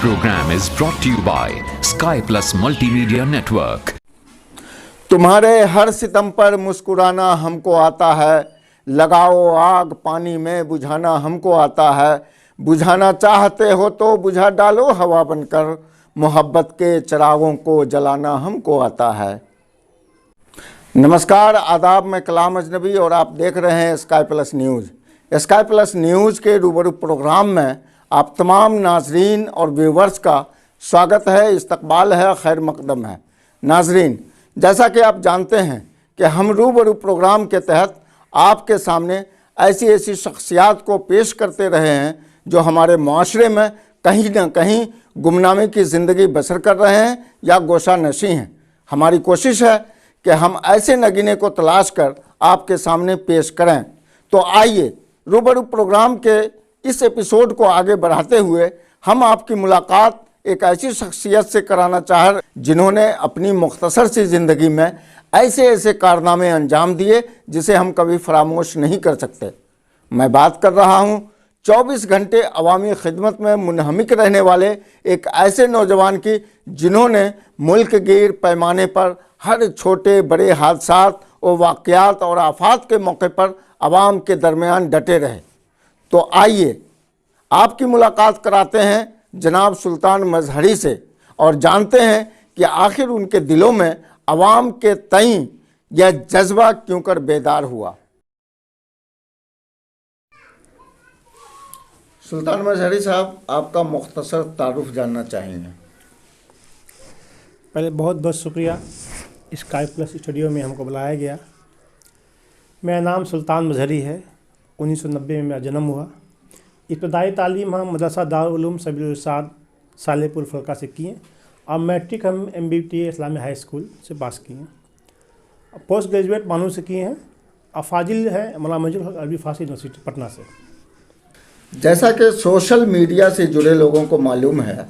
program is brought to you by Sky Plus Multimedia Network. तुम्हारे हर सितम पर मुस्कुराना हमको आता है, लगाओ आग पानी में बुझाना हमको आता है, बुझाना चाहते हो तो बुझा डालो हवा बनकर, मोहब्बत के चिरागों को जलाना हमको आता है। नमस्कार, आदाब, मैं कलाम अजनबी और आप देख रहे हैं sky plus news. Sky plus news के रूबरू प्रोग्राम में आप तमाम नाजरीन और व्यूवर्स का स्वागत है, इस्तकबाल है, खैर मकदम है। नाजरीन, जैसा कि आप जानते हैं कि हम रूबरू प्रोग्राम के तहत आपके सामने ऐसी ऐसी शख्सियात को पेश करते रहे हैं जो हमारे माशरे में कहीं ना कहीं गुमनामी की ज़िंदगी बसर कर रहे हैं या गोशा नशी हैं। हमारी कोशिश है कि हम ऐसे नगीने को तलाश कर आपके सामने पेश करें। तो आइए रूबरू प्रोग्राम के इस एपिसोड को आगे बढ़ाते हुए हम आपकी मुलाकात एक ऐसी शख्सियत से कराना चाह रहे जिन्होंने अपनी मुख्तसर सी ज़िंदगी में ऐसे ऐसे कारनामे अंजाम दिए जिसे हम कभी फरामोश नहीं कर सकते। मैं बात कर रहा हूँ 24 घंटे अवामी खिदमत में मुनहमिक रहने वाले एक ऐसे नौजवान की जिन्होंने मुल्क गिर पैमाने पर हर छोटे बड़े हादसात और वाक़यात और आफात के मौके पर आवाम के दरमियान डटे रहे। तो आइए आपकी मुलाकात कराते हैं जनाब सुल्तान मजहरी से और जानते हैं कि आखिर उनके दिलों में आवाम के तई यह जज्बा क्यों कर बेदार हुआ। सुल्तान मजहरी साहब, आपका मुख्तसर तारुफ जानना चाहेंगे। पहले बहुत बहुत शुक्रिया, स्काई प्लस स्टूडियो में हमको बुलाया गया। मेरा नाम सुल्तान मजहरी है। 1990 में मेरा जन्म हुआ। इब्तदाई तालीम हम मदरसा दारुल उलूम सबील इरशाद सालेपुर फलका से किए और मैट्रिक हम MBTA इस्लामी हाई स्कूल से पास किए हैं। पोस्ट ग्रेजुएट मानू से किए हैं। अफाजिल है मौलाना मंजूर हक अरबी फ़ारसी यूनिवर्सिटी पटना से। जैसा कि सोशल मीडिया से जुड़े लोगों को मालूम है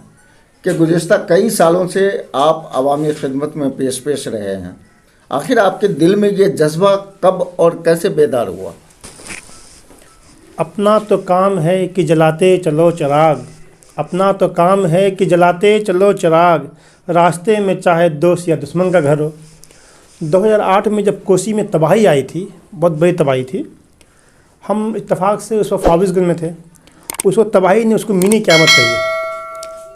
कि गुज़िश्ता कई सालों से आप अवामी खिदमत में पेश रहे हैं, आखिर आपके दिल में ये जज्बा कब और कैसे बेदार हुआ? अपना तो काम है कि जलाते चलो चिराग, अपना तो काम है कि जलाते चलो चिराग, रास्ते में चाहे दोस्त या दुश्मन का घर हो। 2008 में जब कोसी में तबाही आई थी, बहुत बड़ी तबाही थी, हम इत्तेफाक से उस वक्त फाविजगंज में थे। उस वक्त तबाही ने उसको मिनी क़यामत कही।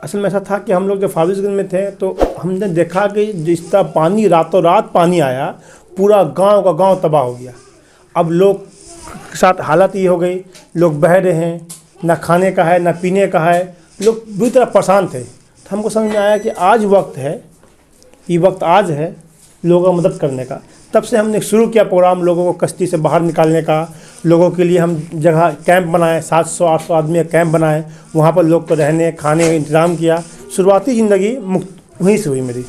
असल में ऐसा था कि हम लोग जब फाविजगंज में थे तो हमने देखा कि जिस तरह पानी रातों रात पानी आया, पूरा गांव का गांव तबाह हो गया। अब लोग के साथ हालत ये हो गई, लोग बह रहे हैं, ना खाने का है ना पीने का है, लोग बुरी तरह परेशान थे। तो हमको समझ में आया कि आज वक्त है, ये वक्त आज है लोगों की मदद करने का। तब से हमने शुरू किया प्रोग्राम लोगों को कश्ती से बाहर निकालने का। लोगों के लिए हम जगह कैंप बनाए, 700-800 आदमी का कैंप बनाए, वहाँ पर लोग को रहने खाने का इंतज़ाम किया। शुरुआती ज़िंदगी मुक्त वहीं से हुई मेरी।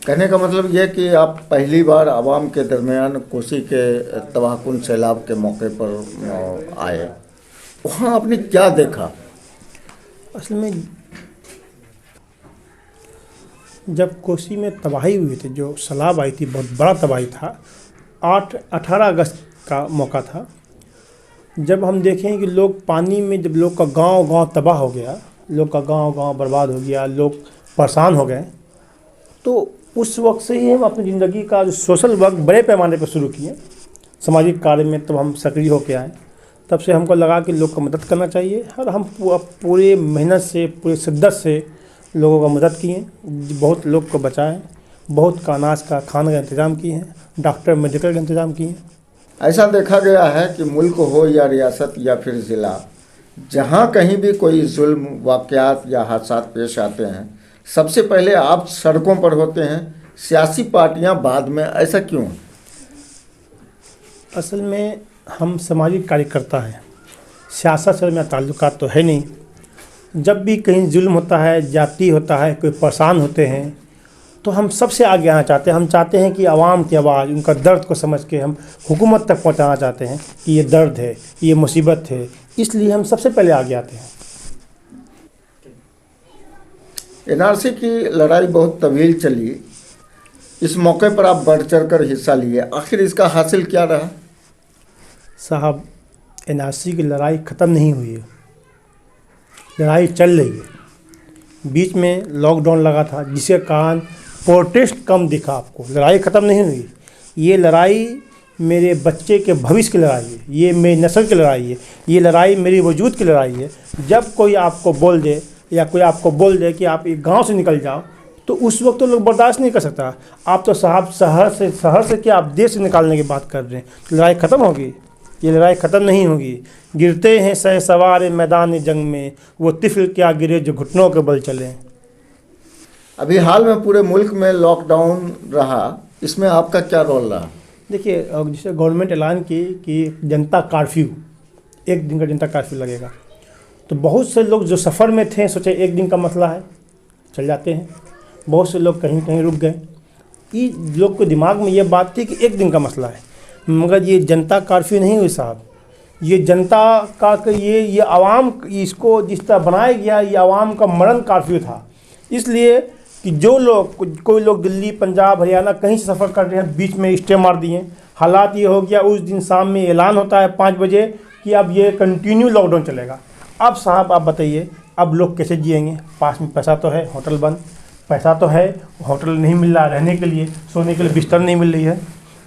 कहने का मतलब यह कि आप पहली बार आवाम के दरमियान कोसी के तबाहकुन सैलाब के मौके पर आए, वहाँ आपने क्या देखा? असल में जब कोसी में तबाही हुई थी, जो सैलाब आई थी, बहुत बड़ा तबाही था। 18 अगस्त का मौका था। जब हम देखें कि लोग पानी में, जब लोग का गांव तबाह हो गया, लोग का गांव बर्बाद हो गया, लोग परेशान हो गए, तो उस वक्त से ही हम अपनी ज़िंदगी का जो सोशल वर्क बड़े पैमाने पर शुरू किए। सामाजिक कार्य में तब हम सक्रिय होकर आए। तब से हमको लगा कि लोग को मदद करना चाहिए और हम पूरे मेहनत से, पूरे शिद्दत से लोगों का मदद किए। बहुत लोग को बचाएं, बहुत का अनाज का खाने का इंतज़ाम किए हैं, डॉक्टर मेडिकल का इंतज़ाम किए हैं। ऐसा देखा गया है कि मुल्क हो या रियासत या फिर ज़िला, जहाँ कहीं भी कोई जुल्म वाक़यात या हादसात पेश आते हैं, सबसे पहले आप सड़कों पर होते हैं, सियासी पार्टियां बाद में। ऐसा क्यों? असल में हम सामाजिक कार्यकर्ता हैं, सियासत से मेरा ताल्लुकात तो है नहीं। जब भी कहीं जुल्म होता है, जाति होता है, कोई परेशान होते हैं, तो हम सबसे आगे आना चाहते हैं। हम चाहते हैं कि आवाम की आवाज़, उनका दर्द को समझ के हम हुकूमत तक पहुंचाना चाहते हैं कि ये दर्द है, ये मुसीबत है, इसलिए हम सबसे पहले आगे आते हैं। NRC की लड़ाई बहुत तवील चली, इस मौके पर आप बढ़ चढ़ कर हिस्सा लिए, आखिर इसका हासिल क्या रहा? साहब, NRC की लड़ाई ख़त्म नहीं हुई है। लड़ाई चल रही है। बीच में लॉकडाउन लगा था जिसके कारण प्रोटेस्ट कम दिखा आपको। लड़ाई ख़त्म नहीं हुई। ये लड़ाई मेरे बच्चे के भविष्य की लड़ाई है, ये मेरी नस्ल की लड़ाई है, ये लड़ाई मेरी वजूद की लड़ाई है। जब कोई आपको बोल दे या कोई आपको बोल दे कि आप एक गांव से निकल जाओ, तो उस वक्त तो लोग बर्दाश्त नहीं कर सकता। आप तो साहब शहर से क्या, आप देश से निकालने की बात कर रहे हैं। तो लड़ाई ख़त्म होगी? ये लड़ाई ख़त्म नहीं होगी। गिरते हैं सहसवार मैदान जंग में, वो तिफल क्या गिरे जो घुटनों के बल चले। अभी हाल में पूरे मुल्क में लॉकडाउन रहा, इसमें आपका क्या रोल रहा? देखिए, जैसे गवर्नमेंट ऐलान की कि जनता कर्फ्यू, 1 दिन का जनता कर्फ्यू लगेगा, तो बहुत से लोग जो सफ़र में थे सोचे 1 दिन का मसला है, चल जाते हैं। बहुत से लोग कहीं कहीं रुक गए। ये लोग के दिमाग में ये बात थी कि 1 दिन का मसला है, मगर ये जनता कर्फ्यू नहीं हुई साहब। ये जनता का ये आवाम, इसको जिस तरह बनाया गया, ये आवाम का मरण कर्फ्यू था। इसलिए कि जो लोग, कोई लोग दिल्ली, पंजाब, हरियाणा कहीं से सफ़र कर रहे हैं, बीच में स्टे मार दिए। हालात ये हो गया, उस दिन शाम में ऐलान होता है 5 बजे कि अब ये कंटिन्यू लॉकडाउन चलेगा। अब साहब आप बताइए, अब लोग कैसे जिएंगे? पास में पैसा तो है, होटल बंद, पैसा तो है, होटल नहीं मिल रहा रहने के लिए, सोने के लिए बिस्तर नहीं मिल रही है।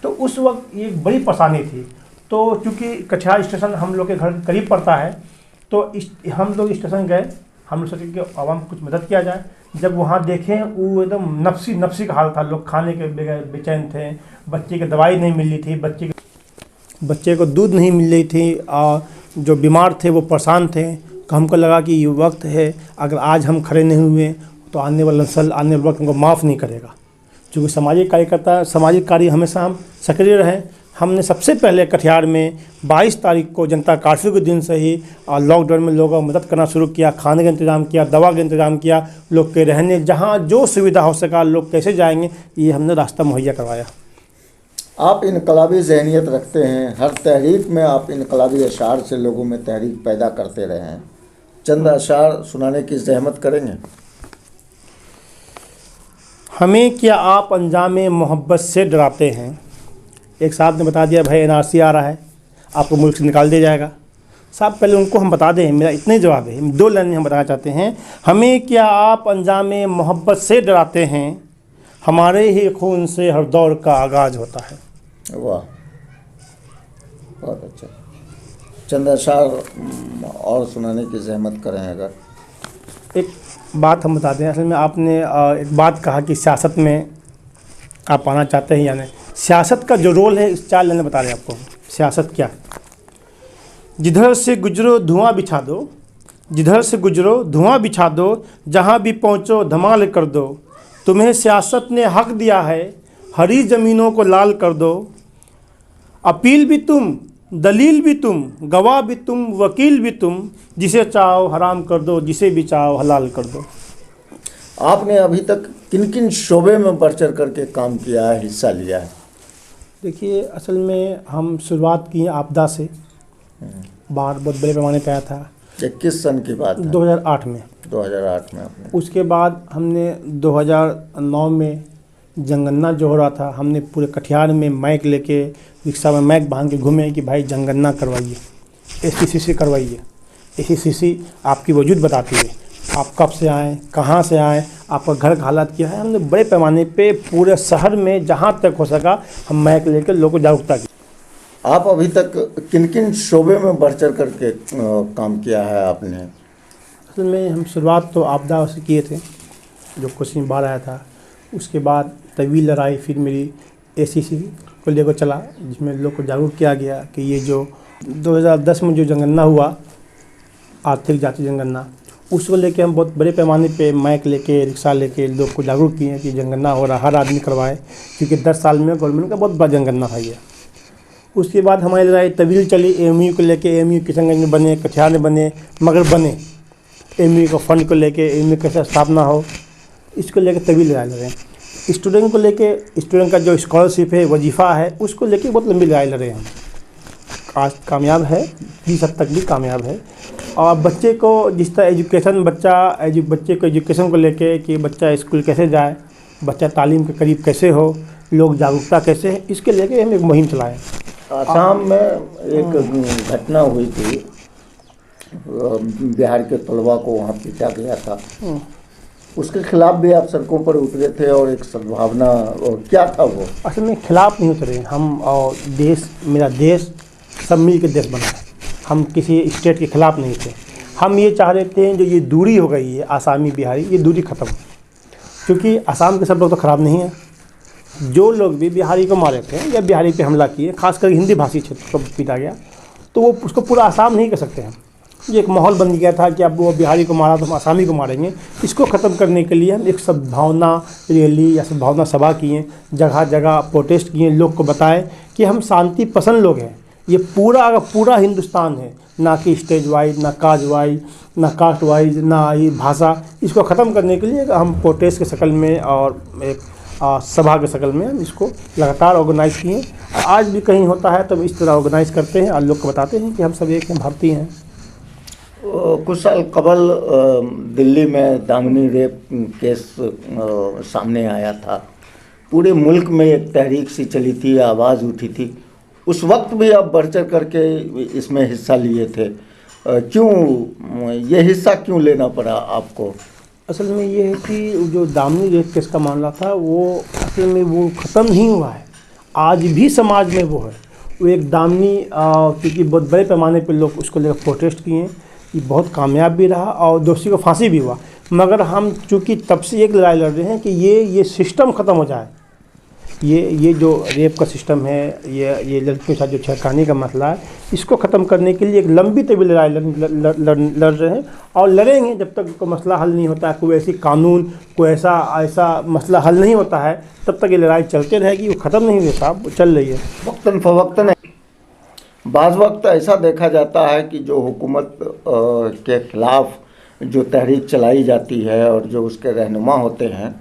तो उस वक्त ये बड़ी परेशानी थी। तो चूँकि कटिहार स्टेशन हम लोग के घर करीब पड़ता है, तो हम लोग स्टेशन गए। हम लोग सोचे कि आवाम को कुछ मदद किया जाए। जब वहाँ देखें, वो एकदम नफसी का हाल था। लोग खाने के बगैर बेचैन थे, बच्चे की दवाई नहीं मिल रही थी, बच्चे को दूध नहीं मिल रही थी, और जो बीमार थे वो परेशान थे। तो हमको लगा कि ये वक्त है, अगर आज हम खड़े नहीं हुए तो आने वाला नस्ल, आने वाला वक्त हमको माफ़ नहीं करेगा। क्योंकि सामाजिक कार्यकर्ता, सामाजिक कार्य हमेशा हम सक्रिय रहें। हमने सबसे पहले कटिहार में 22 तारीख को जनता कर्फ्यू के दिन से ही लॉकडाउन में लोगों को मदद करना शुरू किया। खाने का इंतज़ाम किया, दवा का इंतज़ाम किया, लोग के रहने जहाँ जो सुविधा हो सका, लोग कैसे जाएंगे, ये हमने रास्ता मुहैया करवाया। आप इनकलाबी जहनीत रखते हैं, हर तहरीक में आप इनकलाबी अशार से लोगों में तहरीक पैदा करते रहे हैं। चंद अशार सुनाने की जहमत करेंगे? हमें क्या आप अंजाम मोहब्बत से डराते हैं। एक साहब ने बता दिया भाई एनआरसी आ रहा है, आपको मुल्क से निकाल दिया जाएगा। साहब पहले उनको हम बता दें, मेरा इतना ही जवाब है। 2 लाइन हम बताना चाहते हैं। हमें क्या आप अंजाम मोहब्बत से डराते हैं, हमारे ही खून से हर दौर का आगाज़ होता है। वाह, बहुत अच्छा। चंद अशार और सुनाने की जहमत करें अगर। एक बात हम बता दें, असल में आपने एक बात कहा कि सियासत में आप आना चाहते हैं या नहीं। सियासत का जो रोल है, इस 4 लाइन बता रहे हैं आपको सियासत क्या है। जिधर से गुजरो धुआं बिछा दो, जिधर से गुजरो धुआं बिछा दो, जहाँ भी पहुँचो धमाल कर दो। तुम्हें सियासत ने हक दिया है, हरी ज़मीनों को लाल कर दो। अपील भी तुम, दलील भी तुम, गवाह भी तुम, वकील भी तुम। जिसे चाहो हराम कर दो, जिसे भी चाहो हलाल कर दो। आपने अभी तक किन किन शोबे में बढ़ चढ़ करके काम किया है, हिस्सा लिया है? देखिए, असल में हम शुरुआत की आपदा से, बाढ़ बहुत बड़े पैमाने पर आया था। ये किस सन की बात है? 2008 में। 2008 में आपने। उसके बाद हमने 2009 में जनगणना जो हो रहा था, हमने पूरे कटिहार में माइक लेके, रिक्शा में माइक बांध के घूमे कि भाई जनगणना करवाइए, SCCC करवाइए। SCCC आपकी वजूद बताती है, आप कब से आए, कहाँ से आए, आपका घर का हालात क्या है। हमने बड़े पैमाने पे पूरे शहर में जहाँ तक हो सका हम माइक लेकर लोगों को जागरूकता की। आप अभी तक किन किन शोबे में बढ़ चढ़ करके काम किया है आपने? असल में हम शुरुआत तो आपदा से किए थे, जो कोसी में बाढ़ आया था। उसके बाद तवील लड़ाई फिर मेरी SCC को लेकर चला, जिसमें लोग को जागरूक किया गया कि ये जो 2010 में जो जनगणना हुआ, आर्थिक जाति जनगणना, उसको लेके हम बहुत बड़े पैमाने पे माइक लेके, रिक्शा लेके लोग को जागरूक किए कि जनगणना हो रहा, हर आदमी करवाए, क्योंकि 10 साल में गवर्नमेंट का बहुत बड़ा जनगणना था ये। उसके बाद हमारी लड़ाई तवील चली, AMU को लेके। AMU किशनगंज में बने, कटिहार में बने, मगर बने AMU को फंड को लेके, AMU कैसे स्थापना हो, इसको लेके तवील लड़ाई लड़े। स्टूडेंट को लेके, स्टूडेंट का जो स्कॉलरशिप है, वजीफ़ा है, उसको लेके बहुत लंबी लड़ाई लड़े हम। आज कामयाब है, 20 हद तक भी कामयाब है। और बच्चे को जिस तरह एजुकेशन, बच्चे को एजुकेशन को लेके कि बच्चा स्कूल कैसे जाए, बच्चा तालीम के करीब कैसे हो, लोग जागरूकता कैसे है, इसके लेके हम एक मुहिम चलाएँ। आसाम में एक घटना हुई थी बिहार के तलवा को वहाँ पीटा गया था, उसके खिलाफ भी आप सड़कों पर उतरे थे और एक सद्भावना, और क्या था वो? असल में खिलाफ नहीं उतरे हम, और देश, मेरा देश सब मिल के देश बना है। हम किसी स्टेट के खिलाफ नहीं थे। हम ये चाह रहे थे जो ये दूरी हो गई है आसामी बिहारी, ये दूरी ख़त्म, क्योंकि आसाम के सब लोग तो ख़राब नहीं है। जो लोग भी बिहारी को मारे थे या बिहारी पे हमला किए, खासकर हिंदी भाषी क्षेत्र को पीटा गया, तो वो उसको पूरा आसाम नहीं कर सकते हैं। ये एक माहौल बन गया था कि अब वो बिहारी को मारा तो हम आसामी को मारेंगे। इसको ख़त्म करने के लिए हम एक सद्भावना रैली या सद्भावना सभा किए, जगह जगह प्रोटेस्ट किए, लोग को बताएं कि हम शांति पसंद लोग हैं। ये पूरा हिंदुस्तान है, ना कि स्टेज वाइज, ना काज वाइज, ना कास्ट वाइज, ना ये भाषा। इसको ख़त्म करने के लिए हम प्रोटेस्ट के शक्ल में और एक सभा के शक्ल में हम इसको लगातार ऑर्गेनाइज़ किए। आज भी कहीं होता है तो इस तरह ऑर्गेनाइज़ करते हैं और लोग को बताते हैं कि हम सब एक हैं, भारतीय हैं। कुछ साल कबल दिल्ली में दामिनी रेप केस सामने आया था। पूरे मुल्क में एक तहरीक सी चली थी, आवाज़ उठी थी। उस वक्त भी आप बढ़ चढ़ करके इसमें हिस्सा लिए थे। क्यों ये हिस्सा क्यों लेना पड़ा आपको? असल में ये है कि जो दामिनी रेप केस का मामला था वो असल में वो ख़त्म नहीं हुआ है, आज भी समाज में वो है। वो एक दामिनी, क्योंकि बहुत बड़े पैमाने पर लोग उसको लेकर प्रोटेस्ट किए, ये बहुत कामयाब भी रहा और दोषी को फांसी भी हुआ। मगर हम चूँकि तब से एक लड़ाई लड़ रहे हैं कि ये सिस्टम ख़त्म हो जाए। ये जो रेप का सिस्टम है, ये लड़कियों के साथ जो छेड़खानी का मसला है, इसको ख़त्म करने के लिए एक लंबी तवील लड़ाई लड़ रहे हैं और लड़ेंगे जब तक कोई मसला हल नहीं होता है। कोई ऐसी कानून, कोई ऐसा मसला हल नहीं होता है, तब तक ये लड़ाई चलते रहेगी। वो ख़त्म नहीं हुई साहब, वो चल रही है वक्तन फ़वक्तन। बाज़ वक्त ऐसा देखा जाता है कि जो हुकूमत के ख़िलाफ़ जो तहरीक चलाई जाती है और जो उसके रहनुमा होते हैं,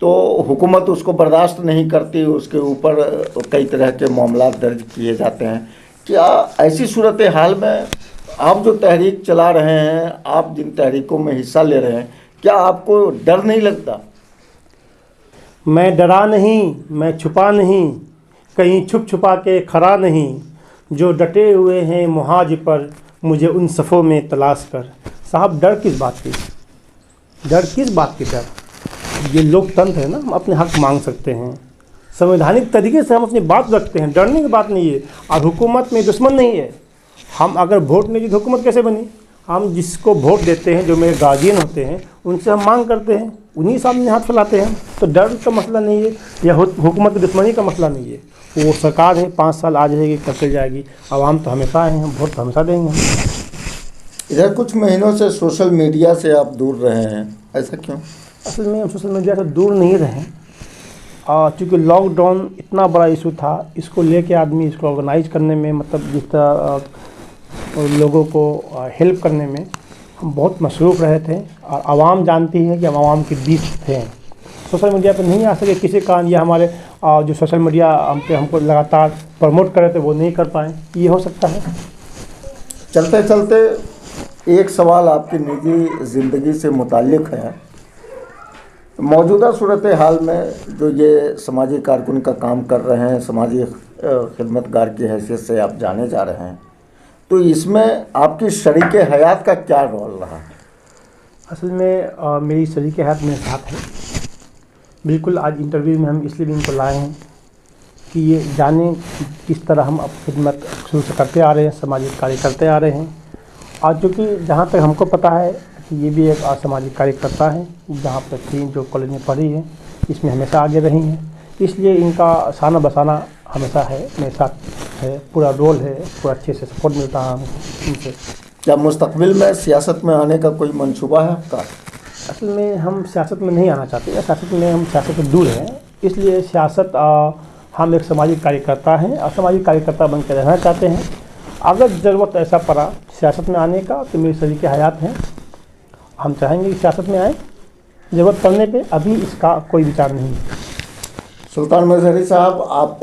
तो हुकूमत उसको बर्दाश्त नहीं करती, उसके ऊपर कई तरह के मामला दर्ज किए जाते हैं। क्या ऐसी सूरत हाल में आप जो तहरीक चला रहे हैं, आप जिन तहरीकों में हिस्सा ले रहे हैं, क्या आपको डर नहीं लगता? मैं डरा नहीं, मैं छुपा नहीं, कहीं छुप छुपा के खड़ा नहीं, जो डटे हुए हैं मुहाज पर, मुझे उन सफ़ों में तलाश कर। साहब डर किस बात की, डर? ये लोकतंत्र है ना, हम अपने हक मांग सकते हैं, संवैधानिक तरीके से हम अपनी बात रखते हैं, डरने की बात नहीं है। और हुकूमत में दुश्मन नहीं है। हम अगर वोट नहीं दी तो हुकूमत कैसे बनी? हम जिसको वोट देते हैं, जो मेरे गार्जियन होते हैं, उनसे हम मांग करते हैं, उन्हीं सामने हाथ फैलाते हैं। तो डर का मसला नहीं है, या हुकूमत की दुश्मनी का मसला नहीं है। वो सरकार है, 5 साल आ जाएगी, कब चल जाएगी। आवाम तो हमेशा है, हम वोट तो हमेशा देंगे। इधर कुछ महीनों से सोशल मीडिया से आप दूर रहे हैं, ऐसा क्यों? असल में हम सोशल मीडिया से दूर नहीं रहे, चूँकि लॉकडाउन इतना बड़ा इशू था, इसको लेके आदमी इसको ऑर्गेनाइज करने में, मतलब जिस तरह लोगों को हेल्प करने में हम बहुत मसरूफ़ रहे थे। और आवाम जानती है कि हम आवाम के बीच थे, सोशल मीडिया पर नहीं आ सके किसी कारण, या हमारे जो सोशल मीडिया हमको लगातार प्रमोट कर रहे थे वो नहीं कर पाए, ये हो सकता है। चलते चलते एक सवाल आपकी निजी ज़िंदगी से मुताल्लिक़ है। मौजूदा सूरत हाल में जो ये समाजी कारकुन का काम कर रहे हैं, समाजी खिदमतगार की हैसियत से आप जाने जा रहे हैं, तो इसमें आपकी शरीक हयात का क्या रोल रहा? असल में मेरी शरीक हयात मेरे साथ है बिल्कुल। आज इंटरव्यू में हम इसलिए भी इनको लाए हैं कि ये जाने कि किस तरह हम अब खिदमत शुरू से करते आ रहे हैं, सामाजिक कार्य करते आ रहे हैं। आज चूँकि जहाँ तक हमको पता है कि ये भी एक सामाजिक कार्यकर्ता है, जहाँ पर थी जो कॉलेज में पढ़ी है, इसमें हमेशा आगे रही हैं, इसलिए इनका शाना बसाना हमेशा है, मेरे साथ है, पूरा रोल है, पूरा अच्छे से सपोर्ट मिलता है हमको इनसे। क्या मुस्तकबिल में सियासत में आने का कोई मंसूबा है आपका? असल में हम सियासत में नहीं आना चाहते, हम सियासत से दूर हैं, इसलिए सियासत हम एक सामाजिक कार्यकर्ता हैं और सामाजिक कार्यकर्ता बन के रहना चाहते हैं। अगर ज़रूरत ऐसा पड़ा सियासत में आने का तो मेरी शरीक हयात हैं, हम चाहेंगे कि सियासत में आए ज़रूरत पड़ने पे। अभी इसका कोई विचार नहीं है। सुल्तान मजहरी साहब, आप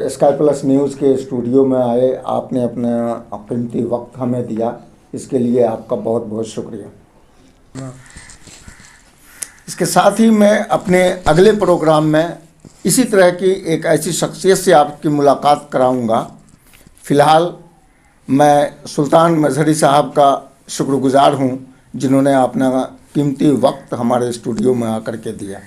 स्काई प्लस न्यूज़ के स्टूडियो में आए, आपने अपना कीमती वक्त हमें दिया, इसके लिए आपका बहुत बहुत शुक्रिया। इसके साथ ही मैं अपने अगले प्रोग्राम में इसी तरह की एक ऐसी शख्सियत से आपकी मुलाकात कराऊंगा। फ़िलहाल मैं सुल्तान मजहरी साहब का शुक्रगुजार हूं जिन्होंने अपना कीमती वक्त हमारे स्टूडियो में आकर के दिया।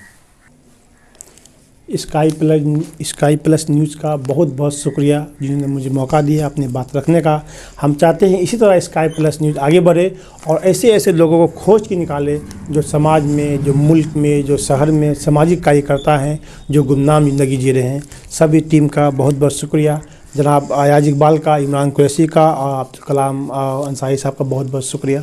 स्काई प्लस न्यूज़ का बहुत बहुत शुक्रिया जिन्होंने मुझे मौका दिया अपनी बात रखने का। हम चाहते हैं इसी तरह स्काई प्लस न्यूज़ आगे बढ़े और ऐसे ऐसे लोगों को खोज के निकाले जो समाज में, जो मुल्क में, जो शहर में सामाजिक कार्यकर्ता हैं, जो गुमनाम ज़िंदगी जी रहे हैं। सभी टीम का बहुत बहुत शुक्रिया। जनाब अयाज इकबाल का, इमरान कुरैशी का और अब्दुल कलाम अंसारी साहब का बहुत बहुत शुक्रिया।